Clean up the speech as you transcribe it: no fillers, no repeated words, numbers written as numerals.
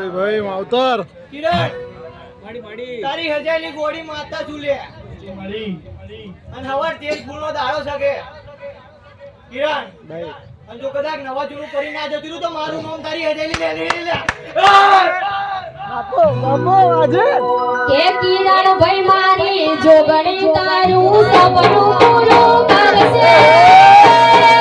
ભાઈ માવતર કિરણ તારી હજારની ગોળી માતા ઝૂલે અને હવાર તેજ ફૂલનો દાડો શકે કિરણ ભાઈ અને જો કદાચ નવા જૂનું કરી ના જતું રહ્યું તો મારું નામ તારી હજારની લેલી લે બાપો બાપો આજે કે કિરણ ભાઈ મારી જોગણી તારું સપનું પૂરું